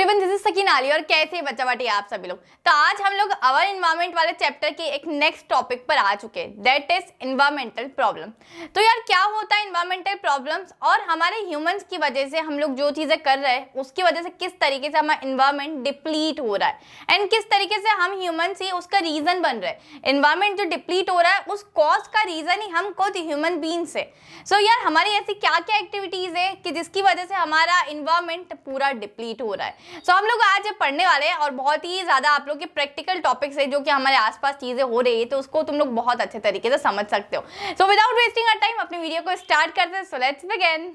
Everyone, this is Sakina Ali और कैसे बच्चा बाटी आप सभी लोग। तो आज हम लोग अवर एनवायरनमेंट वाले चैप्टर के एक नेक्स्ट टॉपिक पर आ चुके हैं, दैट इज एनवायरमेंटल प्रॉब्लम। तो यार क्या होता है एनवायरमेंटल प्रॉब्लम्स और हमारे ह्यूमंस की वजह से हम लोग जो चीजें कर रहे हैं उसकी वजह से किस तरीके से हमारा एनवायरमेंट डिप्लीट हो रहा है एंड किस तरीके से हम ह्यूमंस ही उसका रीजन बन रहे हैं। एनवायरमेंट जो डिप्लीट हो रहा है उस कॉज का रीजन ही हम खुद ह्यूमन बीइंग्स है। सो यार हमारी ऐसी क्या क्या एक्टिविटीज है कि जिसकी वजह से हमारा एनवायरमेंट पूरा डिप्लीट हो रहा है। सो हम लोग आज पढ़ने वाले हैं और बहुत ही ज्यादा आप लोग के प्रैक्टिकल टॉपिक्स है जो कि हमारे आसपास चीजें हो रही है तो उसको तुम लोग बहुत अच्छे तरीके से समझ सकते हो। So without wasting our time अपनी वीडियो को स्टार्ट करते हैं। So let's begin.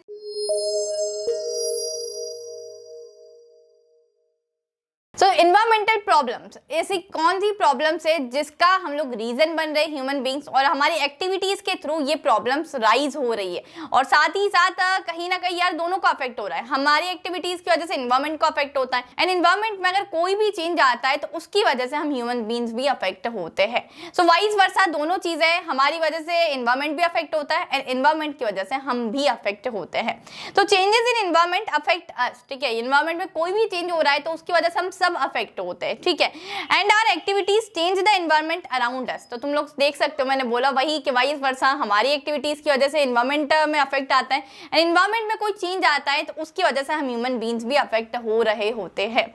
So environmental problems ऐसी कौन सी प्रॉब्लम्स है जिसका हम लोग रीजन बन रहे हैं ह्यूमन बीइंग्स और हमारी एक्टिविटीज के थ्रू ये प्रॉब्लम्स राइज हो रही है और साथ ही साथ कहीं ना कहीं यार दोनों को अफेक्ट हो रहा है। हमारी एक्टिविटीज की वजह से एनवायरमेंट को अफेक्ट होता है एंड एनवायरमेंट में अगर कोई भी चेंज आता है तो उसकी वजह से हम ह्यूमन बीइंग्स भी अफेक्ट होते हैं। सो वाइस वर्सा दोनों चीजें, हमारी वजह से एनवायरमेंट भी अफेक्ट होता है एंड एनवायरमेंट की वजह से हम भी अफेक्ट होते हैं। तो changes in environment affect us, ठीक है। एनवायरमेंट में कोई भी चेंज हो रहा है तो उसकी वजह से हम सब अफेक्ट होते हैं, ठीक है। And our activities change the environment around us. तो तुम लोग देख सकते हो, मैंने बोला वही कि वाइस वर्सा हमारी एक्टिविटीज की वजह से एनवायरमेंट में अफेक्ट आता है एंड एनवायरमेंट में कोई चेंज आता है तो उसकी वजह से हम ह्यूमन बीइंग्स भी अफेक्ट हो रहे होते हैं।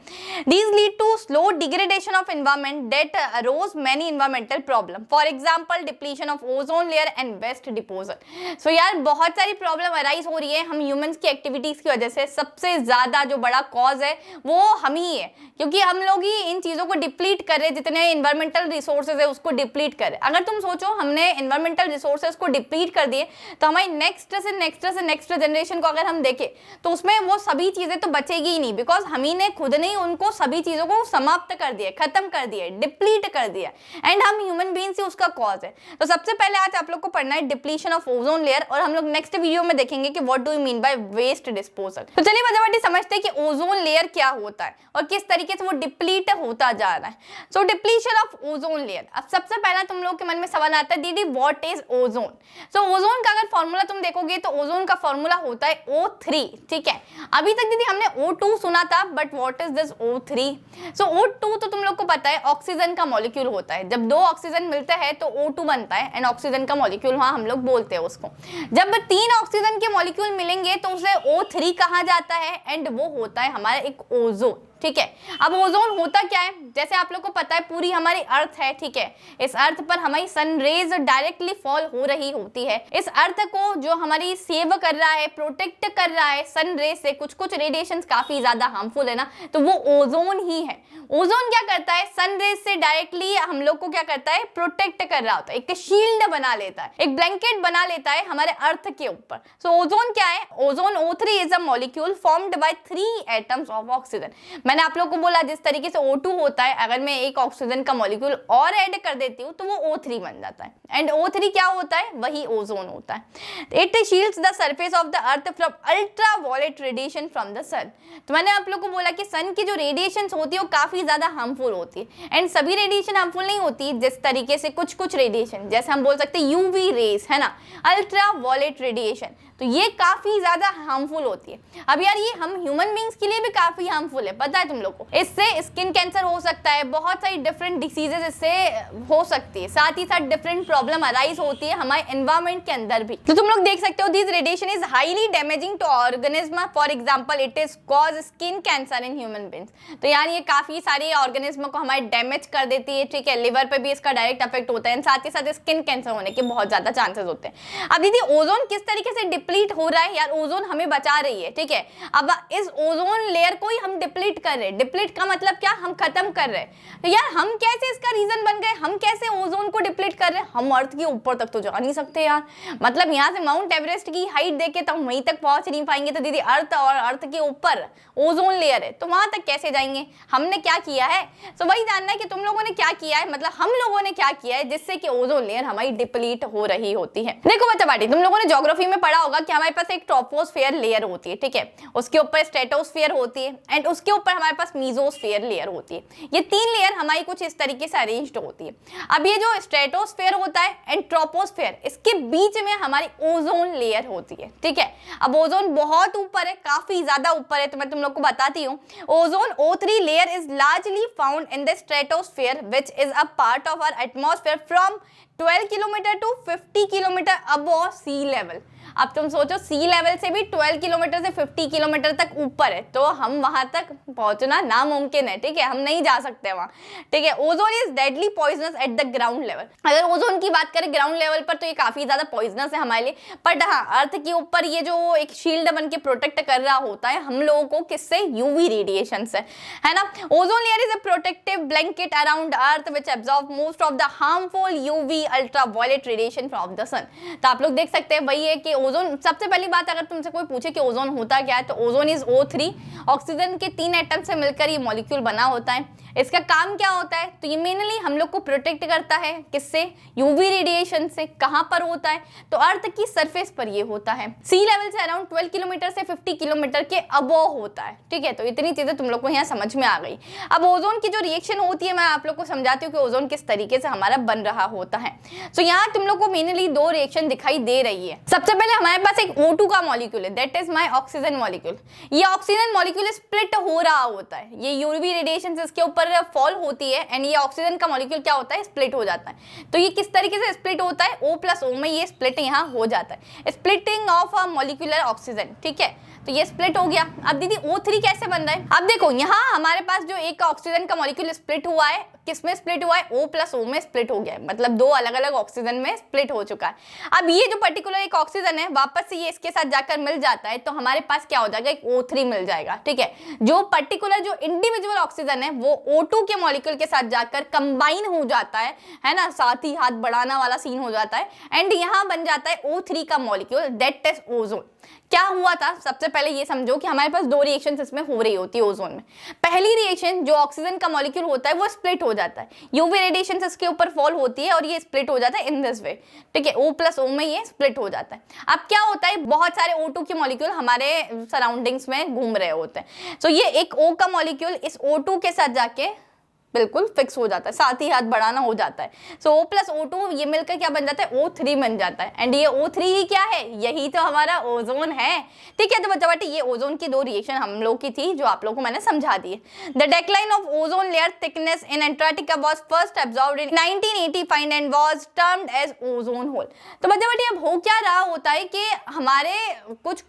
These lead to slow degradation of environment that arose many environmental problem, for example depletion of ozone layer and waste disposal. So यार बहुत सारी प्रॉब्लम अराइज हो रही है हम ह्यूमंस की एक्टिविटीज की वजह से। सबसे ज्यादा जो बड़ा कॉज है वो हम ही है क्योंकि हम लोग ही इन चीजों को डिप्लीट कर रहे हैं। जितने एनवायरमेंटल रिसोर्सेज है उसको डिप्लीट कर रहे। अगर तुम सोचो हमने एनवायरमेंटल रिसोर्सेज को डिप्लीट कर दिए तो हमारी नेक्स्ट जनरेशन को अगर हम देखें तो उसमें वो सभी चीजें तो बचेगी ही नहीं, बिकॉज हम ही ने खुद ने उनको सभी चीजों को समाप्त कर दिया, खत्म कर दिया, डिप्लीट कर दिया एंड हम ह्यूमन बीइंग्स ही उसका कॉज है। तो सबसे पहले आज आप लोग को पढ़ना है डिप्लीशन ऑफ ओजोन लेयर और हम लोग नेक्स्ट वीडियो में देखेंगे कि what do you mean by waste disposal. तो चलिए बजावटी समझते हैं कि ओजोन लेयर क्या होता है और किस तरीके से वो डिप्लीट होता जा रहा है। सो डिप्लीशन ऑफ ओजोन लेयर। अब सबसे पहला तुम लोग के मन में सवाल आता है दीदी what is ozone. So ozone का अगर फॉर्मूला तुम देखोगे तो ओजोन का फॉर्मूला होता है O3, ठीक है। अभी तक दीदी हमने O2 सुना था, but what is this O3? So O2 तो तुम लोग को पता है ऑक्सीजन का मॉलिक्यूल होता है। जब दो ऑक्सीजन मिलते हैं तो O2 बनता है एंड ऑक्सीजन का मॉलिक्यूल वहां हम लोग बोलते हैं उसको। जब तीन ऑक्सीजन के मॉलिक्यूल मिलेंगे तो उसे O3 कहा जाता है एंड वो होता है हमारा एक ओजोन, ठीक है। अब ओजोन होता क्या है, जैसे आप लोग को पता है पूरी हमारी अर्थ है, ठीक है। इस अर्थ पर हमारी सन रेज डायरेक्टली फॉल हो रही होती है। इस अर्थ को जो हमारी सेव कर रहा है, प्रोटेक्ट कर रहा है सन रेज से, कुछ रेडिएशंस काफी ज्यादा हार्मफुल है ना, तो वो ओजोन ही है। ओजोन क्या करता है, सन रेज से डायरेक्टली हम लोग को क्या करता है, प्रोटेक्ट कर रहा होता है, एक शील्ड बना लेता है, एक ब्लैंकेट बना लेता है हमारे अर्थ के ऊपर। सो ओजोन क्या है, ozone O3 is a molecule formed by 3 atoms of oxygen. मैंने आप लोग को बोला जिस तरीके से O2 होता है, अगर मैं एक ऑक्सीजन का मॉलिक्यूल और ऐड कर देती हूँ तो वो O3 बन जाता है एंड O3 क्या होता है, वही ओजोन होता है। It shields the surface of the earth from ultraviolet radiation from the sun. तो मैंने आप लोग को बोला कि सन की जो रेडिएशन होती है वो काफी ज्यादा हार्मफुल होती है एंड सभी रेडिएशन हार्मफुल नहीं होती। जिस तरीके से कुछ रेडिएशन, जैसे हम बोल सकते हैं UV रेज है ना, अल्ट्रावायलेट रेडिएशन, तो ये काफी ज्यादा हार्मफुल होती है। अब यार ये हम ह्यूमन बीइंग्स के लिए भी काफी हार्मफुल है, पता है तुम लोग को। इससे स्किन कैंसर हो सकता है, बहुत सारी डिफरेंट डिसीजेस इससे हो सकती है, साथ ही साथ डिफरेंट प्रॉब्लम अराइज होती है हमारे एनवायरमेंट के अंदर भी। तो तुम लोग देख सकते हो this radiation is highly damaging to organism, for example it is cause skin cancer in human beings. तो यार ये काफी सारे ऑर्गेनिज्म को हमारे डैमेज कर देती है, ठीक है। लिवर पे भी इसका डायरेक्ट इफेक्ट होता है, साथ ही साथ स्किन कैंसर होने के बहुत ज्यादा चांसेस होते हैं। अब दीदी ओजोन किस तरीके से डिप्लीट हो रहा है, यार ओजोन हमें बचा रही है, ठीक है। अब इस ओजोन लेयर को ही हम डिप्लीट कर रहे हैं। डिप्लीट का मतलब क्या, हम खत्म कर रहे हैं। तो यार हम कैसे इसका रीजन बन गए, हम कैसे ओजोन को डिप्लीट कर रहे हैं? हम अर्थ के ऊपर तक तो जा नहीं सकते यार, मतलब यहाँ से माउंट एवरेस्ट की हाइट देखे तो हम वहीं तक पहुंच नहीं पाएंगे। तो दीदी अर्थ और अर्थ के ऊपर ओजोन लेयर है तो वहां तक कैसे जाएंगे? हमने क्या किया है, तो वही जानना है कि तुम लोगों ने क्या किया है, मतलब हम लोगों ने क्या किया है जिससे कि ओजोन लेयर हमारी डिप्लीट हो रही होती है। देखो बच्चा बाटी, तुम लोगों ने ज्योग्राफी में पढ़ा होगा कि हमारे पास एक ट्रोपोस्फेयर लेयर होती है, ठीक है। उसके ऊपर स्ट्रेटोस्फेयर होती है एंड उसके ऊपर हमारे पास मीजोस्फीयर लेयर होती है। ये 3 लेयर हमारी कुछ इस तरीके से अरेंज्ड होती है। अब ये जो स्ट्रेटोस्फीयर होता है एंड ट्रोपोस्फीयर, इसके बीच में हमारी ओजोन लेयर होती है, ठीक है। अब ओजोन बहुत ऊपर है, काफी ज्यादा ऊपर है, तो मैं तुम लोग को बताती हूँ। Ozone O3 layer is largely found in the stratosphere which is a part of our atmosphere from 12 kilometre to 50 kilometre above sea level. अब तुम सोचो सी लेवल से भी 12 किलोमीटर से 50 किलोमीटर तक ऊपर है, तो हम वहां तक पहुंचना नामुमकिन है, ठीक है, हम नहीं जा सकते वहां, ठीक है। Ozone is deadly poisonous at the ground level. अगर ओजोन की बात करें ग्राउंड लेवल पर तो ये काफी ज्यादा पॉइजनस है हमारे लिए, बट हाँ अर्थ के ऊपर ये जो एक शील्ड बन के प्रोटेक्ट कर रहा होता है हम लोगों को, किससे? यूवी रेडिएशन से, है ना। Ozone layer is a protective blanket around earth which absorb most of the harmful UV ultraviolet radiation from the sun. तो आप लोग देख सकते हैं वही है कि ओजोन, सबसे पहली बात अगर तुमसे कोई पूछे कि ओजोन होता क्या है, तो ओजोन इज O3, ऑक्सीजन के 3 एटम से मिलकर ये मॉलिक्यूल बना होता है। इसका काम क्या होता है? तो ये मेनली हम लोग को प्रोटेक्ट करता है, किससे? यूवी रेडिएशन से। कहां पर होता है? तो अर्थ की सरफेस पर ये होता है। सी लेवल से अराउंड 12 किलोमीटर से 50 किलोमीटर के अबव होता है, ठीक है। तो इतनी चीजें तुम लोग को यहाँ समझ में आ गई। अब ओजोन की जो रिएक्शन होती है मैं आप लोग को समझाती हूँ कि ओजोन किस तरीके से हमारा बन रहा होता है। तो यहाँ तुम लोग को मेनली 2 रिएक्शन दिखाई दे रही है। सबसे पहले हमारे पास एक O2 का मॉलिक्यूल है, that is my oxygen molecule. ये ऑक्सीजन मॉलिक्यूल स्प्लिट हो रहा होता है, ये यूवी रेडिएशन से इसके ऊपर फॉल होती है एंड ये ऑक्सीजन का मॉलिक्यूल क्या होता है? स्प्लिट हो जाता है। तो ये किस तरीके से स्प्लिट होता है? O+O में ये स्प्लिट यहाँ हो जाता है, splitting of a molecular oxygen, ठीक है। तो ये स्प्लिट हो गया। अब दीदी O3 कैसे बन रहा है? अब देखो यहाँ हमारे पास जो एक ऑक्सीजन का मॉलिक्यूल स्प्लिट हुआ है, किसमें स्प्लिट हुआ है? O+O में स्प्लिट हो गया है, मतलब 2 अलग अलग ऑक्सीजन में स्प्लिट हो चुका है। अब ये जो पर्टिकुलर एक ऑक्सीजन है वापस से ये इसके साथ जाकर मिल जाता है, तो हमारे पास क्या हो जाएगा? एक O3 मिल जाएगा, ठीक है। जो पर्टिकुलर जो इंडिविजुअल ऑक्सीजन है वो O2 के मॉलिक्यूल के साथ जाकर कंबाइन हो जाता है ना, साथ ही हाथ बढ़ाना वाला सीन हो जाता है एंड यहाँ बन जाता है O3 का मॉलिक्यूल, दैट इज ओजोन। क्या हुआ था? सबसे पहले ये समझो कि हमारे पास 2 रिएक्शंस इसमें हो रही होती है ओजोन में। पहली रिएक्शन जो ऑक्सीजन का मॉलिक्यूल होता है वो स्प्लिट हो जाता है, यूवी रेडिएशन से इसके ऊपर फॉल होती है और ये स्प्लिट हो जाता है इन दिस वे, ठीक है। O+O में ये स्प्लिट हो जाता है। अब क्या होता है? बहुत सारे O2 के मॉलिक्यूल हमारे सराउंडिंग्स में घूम रहे होते हैं, तो ये एक O का मॉलिक्यूल इस O2 के साथ जाके बिल्कुल फिक्स हो जाता है, साथ ही हाथ बढ़ाना हो जाता है। सो O+O2 ये मिलकर क्या बन जाता है? O3 बन जाता है एंड ये O3 ही क्या है? यही तो हमारा ओजोन है, ठीक है। तो बच्चा बेटी ये ओजोन की 2 रिएक्शन हम लोग की थी जो आप लोगों को मैंने समझा दी है। The decline of ozone layer thickness in Antarctica was first observed in 1985 and was termed as ozone hole. तो बच्चा बेटी अब हो क्या रहा होता है कि हमारे कुछ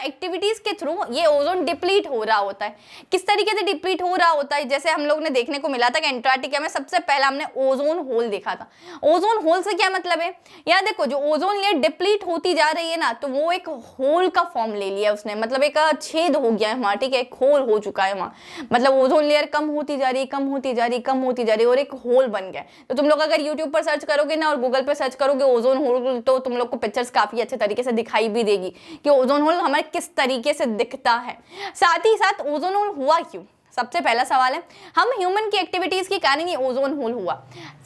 एक्टिविटीज के थ्रू ये ओजोन डिप्लीट हो रहा होता है। किस तरीके से डिप्लीट हो रहा होता है? जैसे हम लोग ने देखने को मिला था कि एंटार्क्टिका में सबसे पहला हमने ओजोन होल देखा था। ओजोन होल से क्या मतलब है? यार देखो जो ओजोन लेयर डिप्लीट होती जा रही है ना, तो वो एक होल का फॉर्म ले लिया उसने, मतलब एक छेद हो गया है वहां, ठीक है, एक होल हो चुका है वहां। मतलब ओजोन लेयर कम होती जा रही है, कम होती जा रही है, कम होती जा रही है और एक होल बन गया। तो तुम लोग अगर यूट्यूब पर सर्च करोगे ना और गूगल पर सर्च करोगे ओजोन होल, तो तुम लोग को पिक्चर्स काफी अच्छे तरीके से दिखाई भी देगी कि ओजोन होल हमारे किस तरीके से दिखता है। साथ ही साथ ओजोन होल हुआ क्यों? सबसे पहला सवाल है, हम ह्यूमन की एक्टिविटीज के कारण ये ओजोन होल हुआ।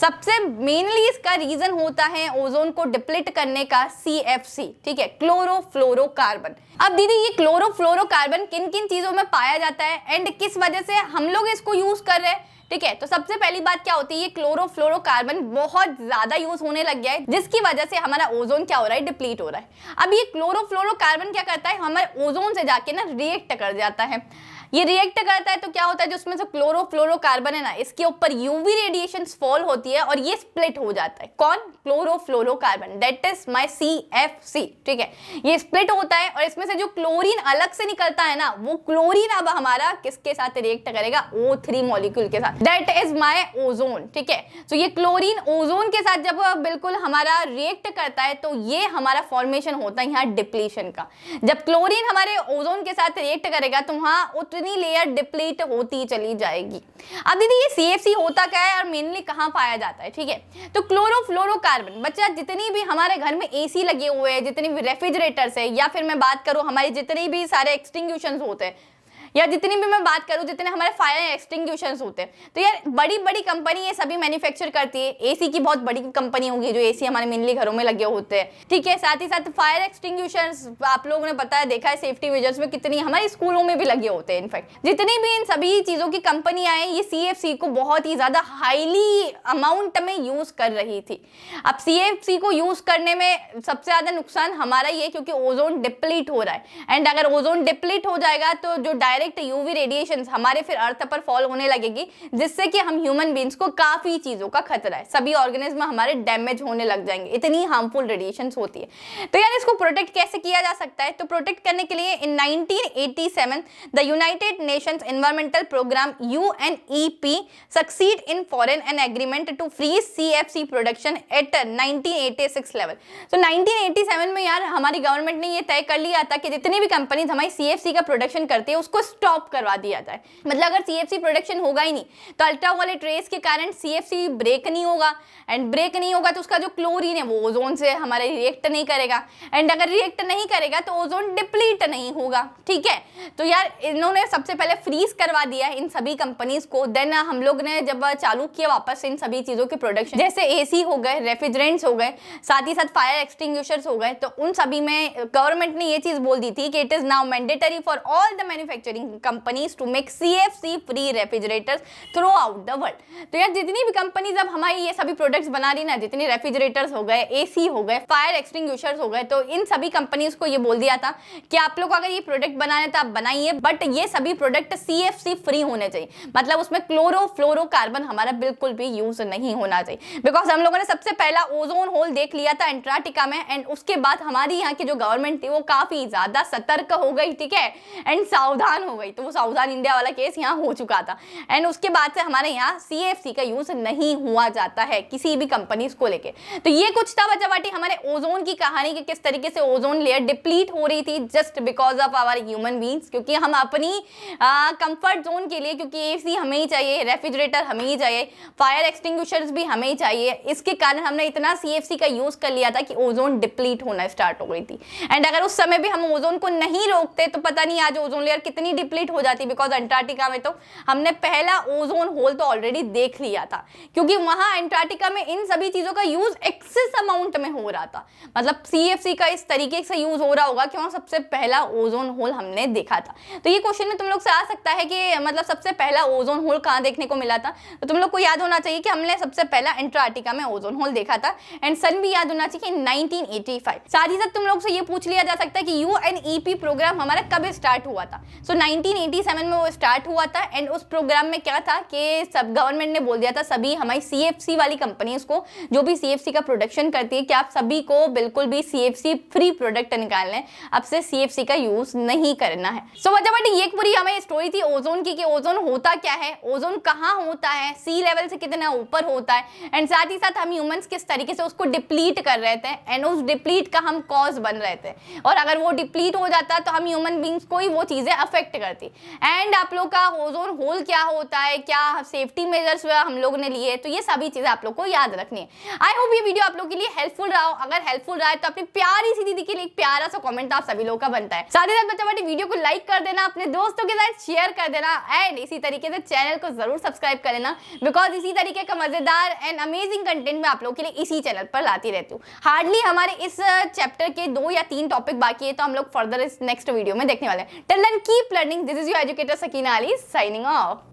सबसे मेनली इसका रीजन होता है ओजोन को डिप्लीट करने का CFC, ठीक है, क्लोरोफ्लोरोकार्बन। अब दीदी ये क्लोरोफ्लोरोकार्बन किन किन चीजों में पाया जाता है एंड किस वजह से हम लोग इसको यूज कर रहे हैं, ठीक है। तो सबसे पहली बात क्या होती है, ये क्लोरोफ्लोरोकार्बन बहुत ज्यादा यूज होने लग गया है जिसकी वजह से हमारा ओजोन क्या हो रहा है? डिप्लीट हो रहा है। अब ये क्लोरोफ्लोरोकार्बन क्या करता है? हमारे ओजोन से जाके ना रिएक्ट कर जाता है। ये रिएक्ट करता है तो क्या होता है, जो उसमें से क्लोरोफ्लोरोकार्बन है ना, इसके ऊपर यूवी रेडिएशन फॉल होती है और ये स्प्लिट हो जाता है। कौन? Chlorofluorocarbon, that is my CFC, ठीक है। ये स्प्लिट होता है और इसमें से जो क्लोरीन अलग से निकलता है ना, वो क्लोरीन अब हमारा किसके साथ रिएक्ट करेगा? O3 मॉलिक्यूल के साथ, दैट इज माय ओजोन, ठीक है। तो ये क्लोरीन ओजोन के साथ जब बिल्कुल हमारा रिएक्ट करता है तो ये हमारा फॉर्मेशन होता है यहाँ डिप्लीशन का। जब क्लोरीन हमारे ओजोन के साथ रिएक्ट करेगा तो वहां उतनी लेयर डिप्लीट होती चली जाएगी। अब दीदी ये CFC होता क्या है और मेनली कहाँ पाया जाता है, ठीक है। तो क्लोरोफ्लोरोकार्बन, बच्चा जितनी भी हमारे घर में AC लगे हुए हैं, जितनी भी रेफ्रिजरेटर्स है, या फिर मैं बात करूं हमारे जितने भी सारे एक्सटिंग्विशंस होते हैं, या जितनी भी मैं बात करूं जितने हमारे फायर एक्सटिंग्विशर्स होते हैं, तो यार बड़ी बड़ी कंपनी ये सभी मैन्युफैक्चर करती है। एसी की बहुत बड़ी कंपनी होगी जो एसी हमारे मेनली घरों में लगे होते हैं, ठीक है। साथ ही साथ फायर एक्सटिंग्विशर्स आप लोगों ने पता है देखा है सेफ्टी मेजर्स में कितनी हमारे स्कूलों में भी लगे होते हैं। इनफैक्ट जितनी भी इन सभी चीजों की कंपनियां हैं ये CFC को बहुत ही ज्यादा हाईली अमाउंट में यूज कर रही थी। अब CFC को यूज करने में सबसे ज्यादा नुकसान हमारा ही है क्योंकि ओजोन डिप्लीट हो रहा है। एंड अगर ओजोन डिप्लीट हो जाएगा तो जो डायरेक्ट यूवी रेडिएशन हमारे फिर अर्थ पर फॉल होने लगेगी, जिससे कि हम ह्यूमन बींग्स को काफी चीजों का खतरा है, सभी ऑर्गेनिज्म हमारे डैमेज होने लग जाएंगे, इतनी हार्मफुल रेडिएशन होती है। तो यार इसको प्रोटेक्ट कैसे किया जा सकता है? तो प्रोटेक्ट करने के लिए in 1987 the United Nations environmental programme UNEP succeed in forging an agreement to freeze CFC production at 1986 level. तो 1987 में यार हमारी गवर्नमेंट ने ये तय कर लिया था कि जितनी भी कंपनीज हमारी CFC का प्रोडक्शन करती है उसको स्टॉप करवा दिया जाए। मतलब अगर CFC प्रोडक्शन होगा ही नहीं तो अल्ट्रावायलेट रेस के कारण CFC ब्रेक नहीं होगा, एंड ब्रेक नहीं होगा तो उसका जो क्लोरीन है वो ओजोन से हमारे रिएक्ट नहीं करेगा, एंड अगर रिएक्ट नहीं करेगा तो ओजोन डिप्लीट नहीं होगा, ठीक है। तो यार इन्होंने सबसे पहले फ्रीज करवा दिया इन सभी कंपनीज को। देन हम लोग ने जब चालू किया वापस इन सभी चीजों के प्रोडक्शन, जैसे AC हो गए, रेफ्रिजरेंट्स हो गए, साथ ही साथ फायर एक्सटिंग्विशर्स हो गए, तो उन सभी में गवर्नमेंट ने ये चीज बोल दी थी कि it is now mandatory for all the manufacturing companies to make CFC free refrigerators throughout the world. तो यार जितनी भी कंपनीज अब हमारी ये सभी प्रोडक्ट्स बना रही ना, जितनी रेफ्रिजरेटर्स हो गए, AC हो गए, फायर एक्सटिंग्विशर्स हो गए, तो इन सभी कंपनीज को ये बोल दिया था कि आप लोग अगर ये प्रोडक्ट बनाने तो आप बनाइए, बट ये सभी प्रोडक्ट CFC फ्री होने चाहिए। मतलब उसमें क्लोरोफ्लोरोकार्बन हमारा बिल्कुल भी यूज नहीं होना चाहिए, बिकॉज हम लोगों ने सबसे पहला ओजोन होल देख लिया था अंटार्कटिका में, एंड उसके बाद हमारी यहाँ की जो गवर्नमेंट थी वो काफी ज्यादा सतर्क हो गई, ठीक है, एंड सावधान हो गई। तो वो सावधान इंडिया वाला केस यहाँ हो चुका था, एंड उसके बाद से हमारे यहाँ CFC का यूज नहीं हुआ जाता है किसी भी कंपनीज को लेके। तो ये कुछ था बचावाटी हमारे ओजोन की कहानी कि किस तरीके से ओजोन लेयर डिप्लीट हो रही थी just because of our human beings, क्योंकि हम अपनी कंफर्ट जोन के लिए, क्योंकि AC हमें ही चाहिए, रेफ्रिजरेटर हमें ही चाहिए, फायर एक्सटिंग्विशर्स भी हमें ही चाहिए, इसके कारण हमने इतना CFC का यूज कर लिया था कि ओजोन डिप्लीट होना स्टार्ट हो गई थी। एंड अगर उस समय भी हम ओजोन को नहीं रोकते तो पता नहीं आज ओजोन लेयर कितनी डिप्लीट हो जाती, बिकॉज अंटार्कटिका में तो हमने पहला ओजोन होल तो ऑलरेडी देख लिया था, क्योंकि वहां अंटार्कटिका में इन सभी चीजों का यूज एक्सेस अमाउंट में हो रहा था। मतलब CFC का इस तरीके से यूज हो रहा होगा कि वहां सबसे पहला ओजोन होल हमने देखा था। तो ये क्वेश्चन में तुम लोग से आ सकता है कि मतलब सबसे पहला ओजोन होल कहां देखने को मिला था, तो तुम लोग को याद होना चाहिए कि हमने सबसे पहला अंटार्कटिका में ओजोन होल देखा था, एंड सन भी याद होना चाहिए 1985। साथ ही साथ तुम लोग से ये पूछ लिया जा सकता है कि UNEP प्रोग्राम हमारा कब स्टार्ट हुआ था। सो 1987 में वो स्टार्ट हुआ था, एंड उस प्रोग्राम में क्या था कि सब गवर्नमेंट ने बोल दिया था सभी हमारी CFC वाली कंपनीज को, जो भी CFC का प्रोडक्शन करती है, कि आप सभी को बिल्कुल भी CFC फ्री प्रोडक्ट निकालना है, अब से CFC का यूज नहीं करना है। सो बट ये पूरी हमें स्टोरी थी ओजोन की कि ओजोन होता क्या है, ओजोन कहाँ होता है, सी लेवल से कितना ऊपर होता है, एंड साथ ही साथ हम ह्यूमंस किस तरीके से उसको डिप्लीट कर रहे थे, एंड उस डिप्लीट का हम कॉज बन रहे थे, और अगर वो डिप्लीट हो जाता तो हम ह्यूमन बींग्स को ही वो चीजें अफेक्ट करती। एंड आप लोग का ओजोन होल क्या होता है, क्या सेफ्टी मेजर्स हम लोग ने लिए, तो ये सभी चीजें आप लोग को याद रखनी है। आई होप ये वीडियो आप लोग के लिए हेल्पफुल रहा हो। अगर हेल्पफुल रहा है तो अपनी प्यारी सी दीदी के लिए एक प्यारा सा कमेंट आप सभी लोगों का बनता है। साथ ही साथ बच्चा वीडियो को लाइक कर देना, अपने दोस्तों के साथ शेयर कर देना, एंड इसी तरीके से चैनल को जरूर सब्सक्राइब कर लेना, बिकॉज इसी तरीके का मजेदार एंड अमेजिंग कंटेंट मैं आप लोग के लिए इसी चैनल पर लाती रहती हूँ। हार्डली हमारे इस चैप्टर के 2 या 3 टॉपिक बाकी है, तो हम लोग फर्दर इस नेक्स्ट वीडियो में देखने वाले हैं। Till then keep learning. This is your educator Sakina Ali signing of.